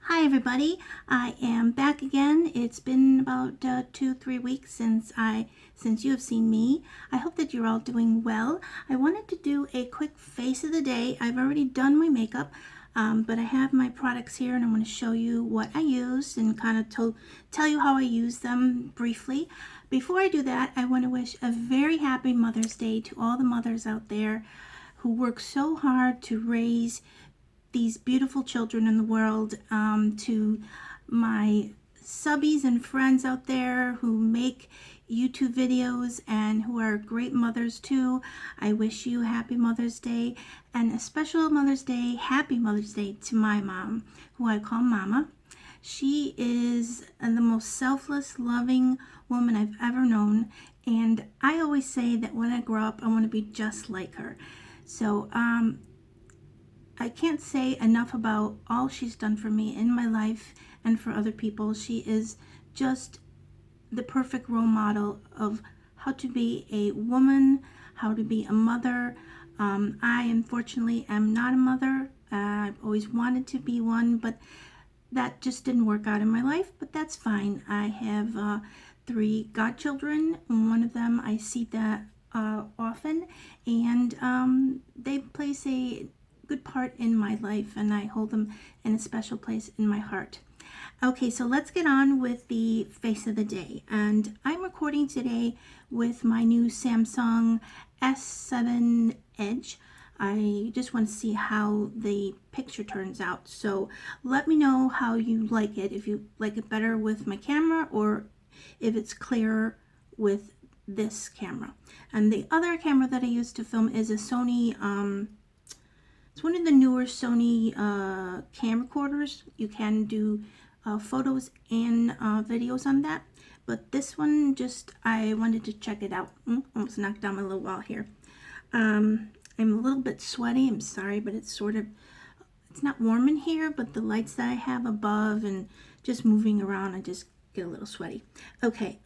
Hi everybody, I am back again. It's been about 2-3 weeks since you have seen me. I hope that you're all doing well. I wanted to do a quick face of the day. I've already done my makeup, but I have my products here and I want to show you what I use and kind of tell you how I use them briefly. Before I do that, I want to wish a very happy Mother's Day to all the mothers out there who work so hard to raise these beautiful children in the world, to my subbies and friends out there who make YouTube videos and who are great mothers too. I wish you happy Mother's Day, and a special Mother's Day, happy Mother's Day to my mom, who I call Mama. She is the most selfless, loving woman I've ever known, and I always say that when I grow up, I want to be just like her. So, I can't say enough about all she's done for me in my life and for other people. She is just the perfect role model of how to be a woman, how to be a mother. I unfortunately am not a mother. I've always wanted to be one, but that just didn't work out in my life, but that's fine. I have 3 godchildren. One of them I see that often, and they place a good part in my life, and I hold them in a special place in my heart. Okay, so let's get on with the face of the day. And I'm recording today with my new Samsung S7 Edge. I just want to see how the picture turns out. So let me know how you like it, if you like it better with my camera or if it's clearer with this camera. And the other camera that I use to film is a Sony, it's one of the newer Sony camcorders. You can do photos and videos on that. But this one, I wanted to check it out. Almost knocked down my little wall here. I'm a little bit sweaty. I'm sorry, but it's not warm in here, but the lights that I have above and just moving around, I just get a little sweaty. Okay,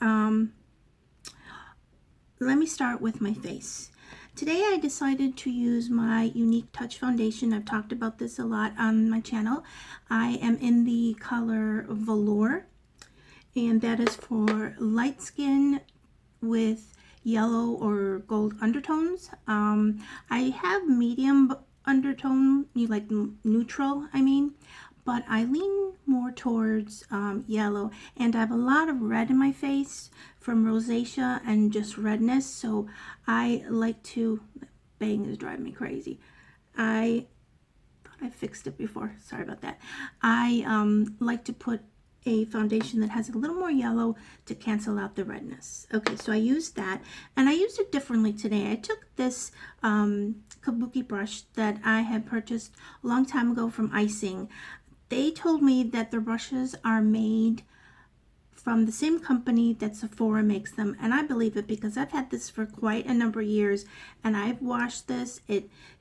let me start with my face. Today I decided to use my Unique Touch foundation. I've talked about this a lot on my channel. I am in the color Velour, and that is for light skin with yellow or gold undertones. I have medium undertone, like neutral, but I lean more towards yellow, and I have a lot of red in my face from rosacea and just redness, so I like to, bang is driving me crazy. I thought I fixed it before, sorry about that. I like to put a foundation that has a little more yellow to cancel out the redness. Okay, so I used that, and I used it differently today. I took this kabuki brush that I had purchased a long time ago from Icing. They told me that the brushes are made from the same company that Sephora makes them, and I believe it because I've had this for quite a number of years, and I've washed this.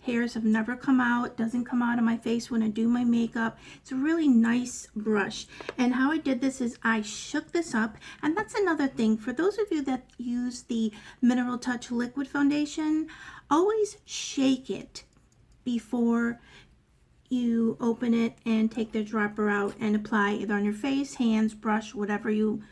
Hairs have never come out, doesn't come out of my face when I do my makeup. It's a really nice brush, and how I did this is I shook this up, and that's another thing. For those of you that use the Mineral Touch liquid foundation, always shake it before you open it and take the dropper out and apply either on your face, hands, brush, whatever you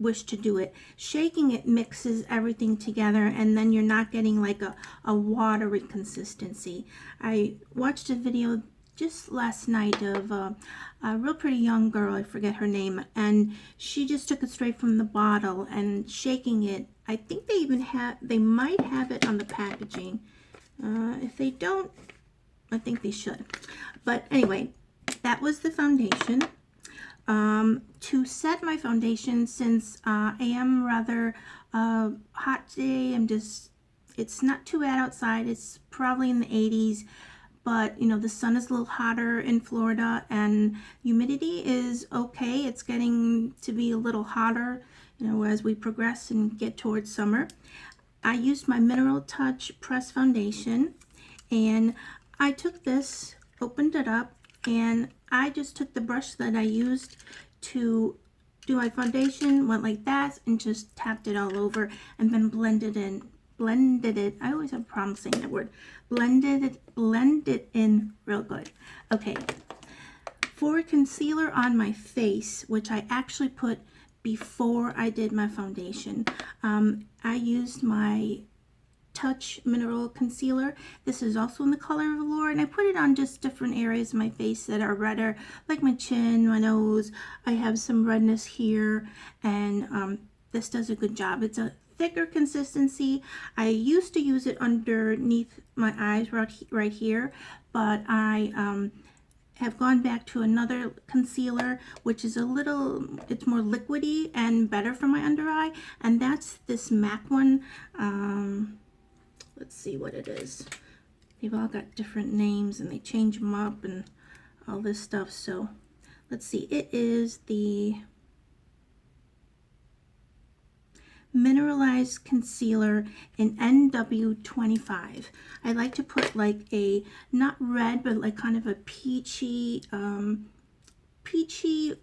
wish to do it. Shaking it mixes everything together, and then you're not getting like a watery consistency. I watched a video just last night of a real pretty young girl, I forget her name, and she just took it straight from the bottle and shaking it. I think they might have it on the packaging. If they don't, I think they should. But anyway, that was the foundation. To set my foundation, since I am rather hot today, it's not too bad outside. It's probably in the 80s, but the sun is a little hotter in Florida, and humidity is okay. It's getting to be a little hotter, as we progress and get towards summer. I used my Mineral Touch Press Foundation, and I took this, opened it up, and I just took the brush that I used to do my foundation, went like that, and just tapped it all over, and then blended it. I always have a problem saying that word. Blended it in real good. Okay, For concealer on my face, which I actually put before I did my foundation, I used my Touch Mineral Concealer. This is also in the color of Velour, and I put it on just different areas of my face that are redder, like my chin, my nose. I have some redness here, and this does a good job. It's a thicker consistency. I used to use it underneath my eyes right here, but I have gone back to another concealer, which is it's more liquidy and better for my under eye, and that's this MAC one. Let's see what it is. They've all got different names and they change them up and all this stuff. So let's see. It is the Mineralized Concealer in NW25. I like to put like a, not red, but like kind of a peachy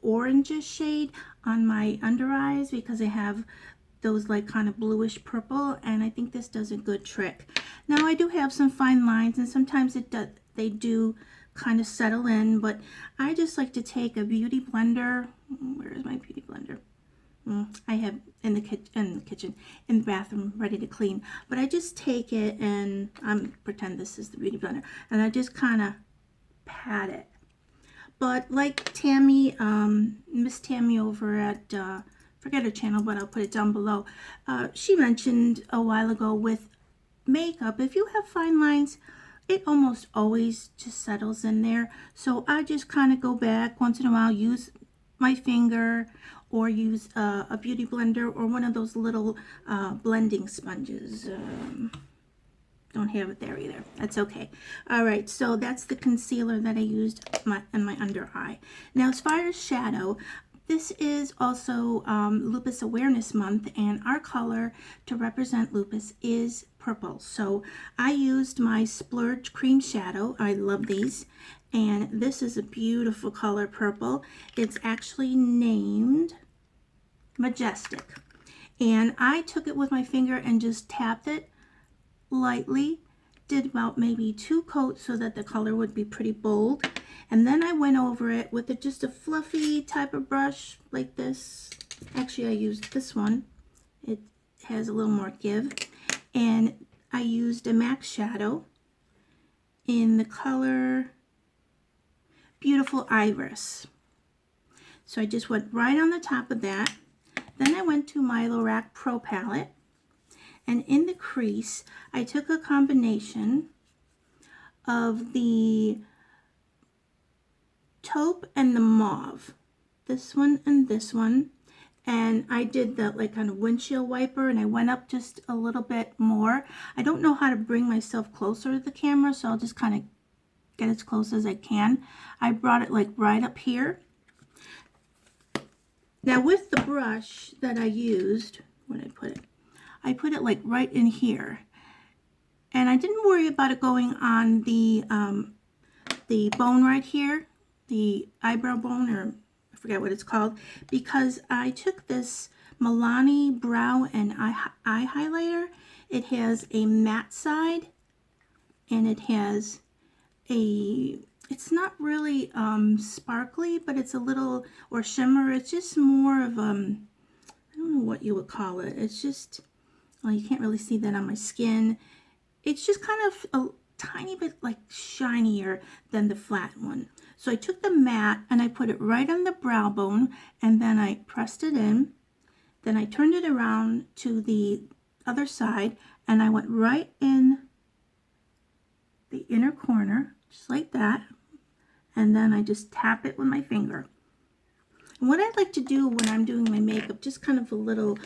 orangish shade on my under eyes, because I have those like kind of bluish purple, and I think this does a good trick. Now I do have some fine lines, and sometimes they do kind of settle in, but I just like to take a beauty blender. Where is my beauty blender? I have in the kitchen, in the bathroom, ready to clean. But I just take it and pretend this is the beauty blender, and I just kind of pat it. But like Tammy, Miss Tammy over at forget her channel, but I'll put it down below. She mentioned a while ago with makeup, if you have fine lines, it almost always just settles in there. So I just kind of go back once in a while, use my finger, or use a beauty blender, or one of those little blending sponges. Don't have it there either. That's okay. All right, so that's the concealer that I used in my under eye. Now, as far as shadow, this is also Lupus Awareness Month, and our color to represent lupus is purple. So I used my Splurge Cream Shadow. I love these. And this is a beautiful color, purple. It's actually named Majestic. And I took it with my finger and just tapped it lightly. Did about maybe 2 coats so that the color would be pretty bold. And then I went over it with just a fluffy type of brush like this. Actually, I used this one. It has a little more give. And I used a MAC shadow in the color Beautiful Iris. So I just went right on the top of that. Then I went to my Lorac Pro palette. And in the crease, I took a combination of the taupe and the mauve. This one and this one. And I did the like kind of windshield wiper, and I went up just a little bit more. I don't know how to bring myself closer to the camera, so I'll just kind of get as close as I can. I brought it like right up here. Now with the brush that I used, where did I put it? I put it like right in here. And I didn't worry about it going on the bone right here, the eyebrow bone, or I forget what it's called, because I took this Milani brow and eye highlighter. It has a matte side, and it has it's not really sparkly, but it's a little, or shimmer. It's just more of I don't know what you would call it. It's just, well, you can't really see that on my skin. It's just kind of a tiny bit like shinier than the flat one. So I took the matte and I put it right on the brow bone, and then I pressed it in. Then I turned it around to the other side, and I went right in the inner corner, just like that. And then I just tap it with my finger. And what I like to do when I'm doing my makeup, just kind of a little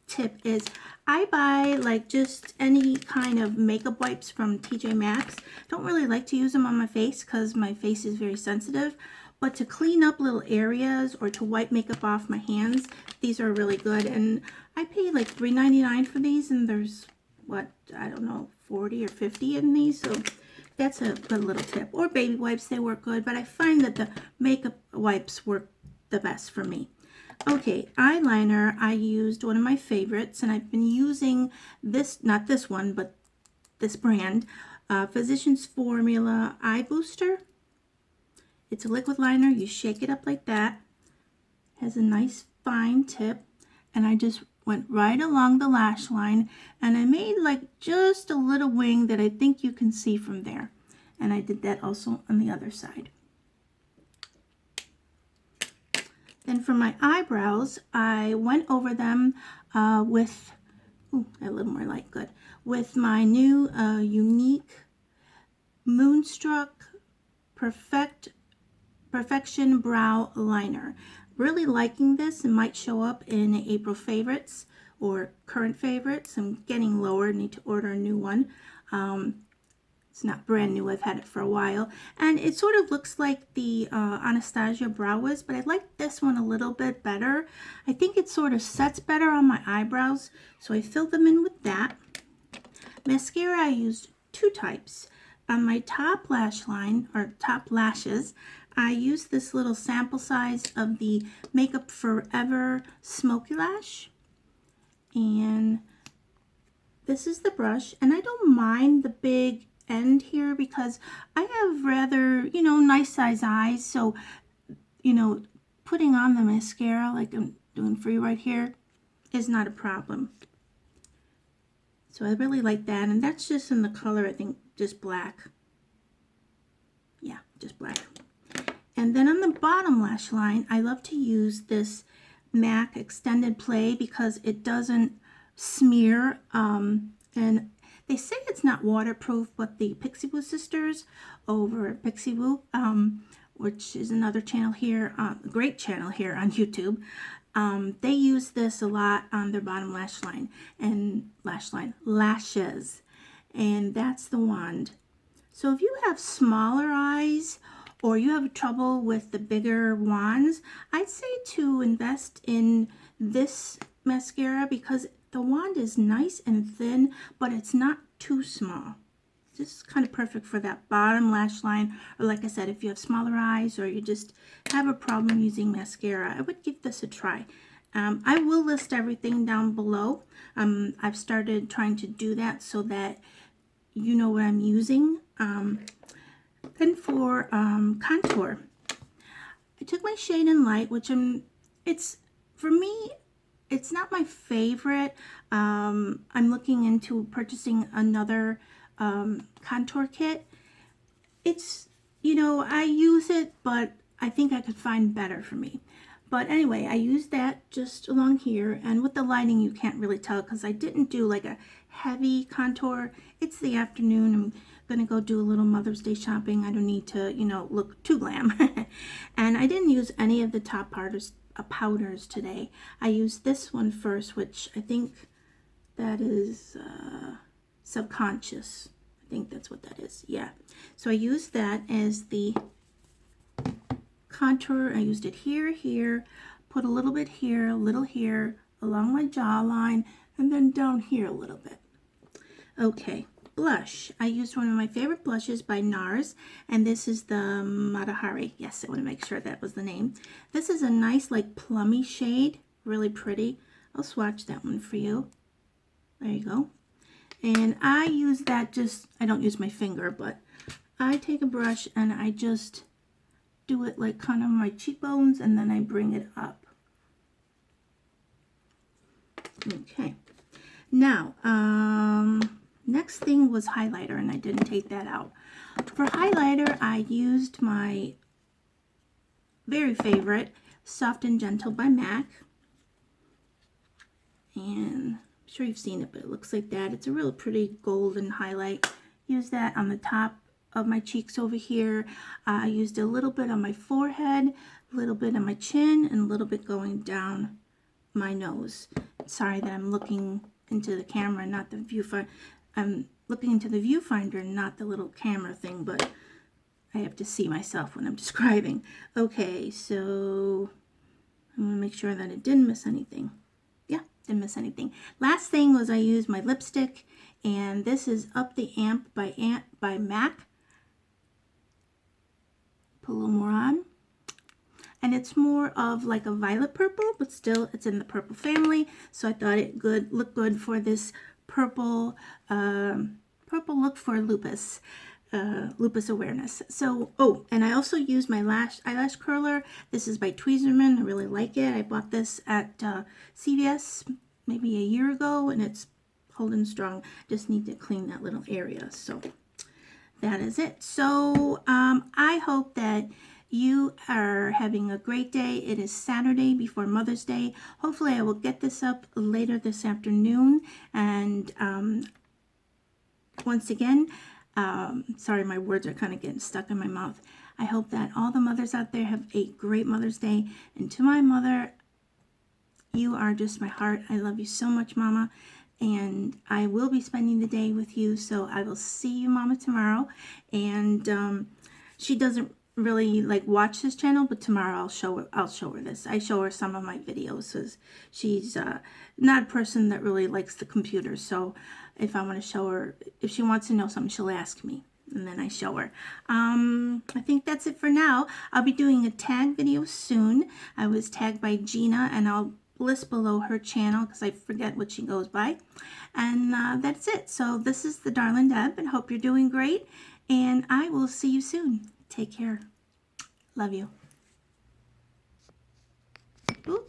tip, is I buy like just any kind of makeup wipes from TJ Maxx. Don't really like to use them on my face because my face is very sensitive, but to clean up little areas or to wipe makeup off my hands, these are really good. And I paid like $3.99 for these, and there's, what, I don't know, 40 or 50 in these, so that's a good little tip. Or baby wipes, they work good, but I find that the makeup wipes work the best for me. Okay, eyeliner, I used one of my favorites, and I've been using this, not this one, but this brand, Physicians Formula Eye Booster. It's a liquid liner. You shake it up like that. Has a nice fine tip. And I just went right along the lash line, and I made like just a little wing that I think you can see from there. And I did that also on the other side. Then for my eyebrows, I went over them with, a little more light, good, with my new unique Moonstruck Perfection Brow Liner. Really liking this. It might show up in April favorites or current favorites. I'm getting lower, need to order a new one. It's not brand new, I've had it for a while. And it sort of looks like the Anastasia Brow Wiz, but I like this one a little bit better. I think it sort of sets better on my eyebrows, so I filled them in with that. Mascara, I used two types. On my top lash line, or top lashes, I used this little sample size of the Makeup Forever Smoky Lash. And this is the brush, and I don't mind the big end here because I have rather, nice size eyes. So, putting on the mascara like I'm doing for you right here is not a problem. So I really like that, and that's just in the color, I think, just black. Yeah, just black. And then on the bottom lash line, I love to use this MAC Extended Play because it doesn't smear. And they say it's not waterproof, but the Pixie Woo sisters over at Pixie Woo, which is another channel here, a great channel here on YouTube, they use this a lot on their bottom lash line and lashes, and that's the wand. So if you have smaller eyes or you have trouble with the bigger wands, I'd say to invest in this mascara because the wand is nice and thin, but it's not too small. Just kind of perfect for that bottom lash line, or like I said, if you have smaller eyes or you just have a problem using mascara, I would give this a try. I will list everything down below. I've started trying to do that so that you know what I'm using. Then for contour, I took my shade in Light, which for me, it's not my favorite. I'm looking into purchasing another contour kit. It's, I use it, but I think I could find better for me. But anyway, I used that just along here, and with the lighting you can't really tell because I didn't do like a heavy contour. It's the afternoon. I'm gonna go do a little Mother's Day shopping. I don't need to, look too glam. And I didn't use any of the top powders today. I used this one first, which I think that is Subconscious. I think that's what that is. Yeah. So I used that as the contour. I used it here, put a little bit here, a little here, along my jawline, and then down here a little bit. Okay, blush. I used one of my favorite blushes by NARS, and this is the Matahari. Yes, I want to make sure that was the name. This is a nice, like, plummy shade. Really pretty. I'll swatch that one for you. There you go. And I use that I don't use my finger, but I take a brush and I just do it like kind of my cheekbones, and then I bring it up. Okay. Now, next thing was highlighter, and I didn't take that out. For highlighter, I used my very favorite Soft and Gentle by MAC. And I'm sure you've seen it, but it looks like that. It's a really pretty golden highlight. Use that on the top of my cheeks over here. I used a little bit on my forehead, a little bit on my chin, and a little bit going down my nose. Sorry that I'm looking into the camera, not the viewfinder. I'm looking into the viewfinder, not the little camera thing, but I have to see myself when I'm describing. Okay, so I'm going to make sure that it didn't miss anything. Yeah, didn't miss anything. Last thing was I used my lipstick, and this is Up the Amp by MAC. Put a little more on. And it's more of like a violet purple, but still it's in the purple family. So I thought it looked good for this purple look for Lupus. Lupusawareness. So, oh, and I also use my eyelash curler. This is by Tweezerman. I really like it. I bought this at CVS maybe a year ago, and it's holding strong. Just need to clean that little area. So that is it. So I hope that you are having a great day. It is Saturday before Mother's Day. Hopefully I will get this up later this afternoon. And once again, sorry, my words are kind of getting stuck in my mouth. I hope that all the mothers out there have a great Mother's Day. And to my mother, you are just my heart. I love you so much, Mama. And I will be spending the day with you. So I will see you, Mama, tomorrow. And she doesn't really like watch this channel, but tomorrow I'll show her this. I show her some of my videos because she's not a person that really likes the computer. So if I want to show her, if she wants to know something, she'll ask me, and then I show her. I think that's it for now. I'll be doing a tag video soon. I was tagged by Gina, and I'll list below her channel because I forget what she goes by. And that's it. So this is the Darling Deb, and hope you're doing great. And I will see you soon. Take care. Love you. Ooh.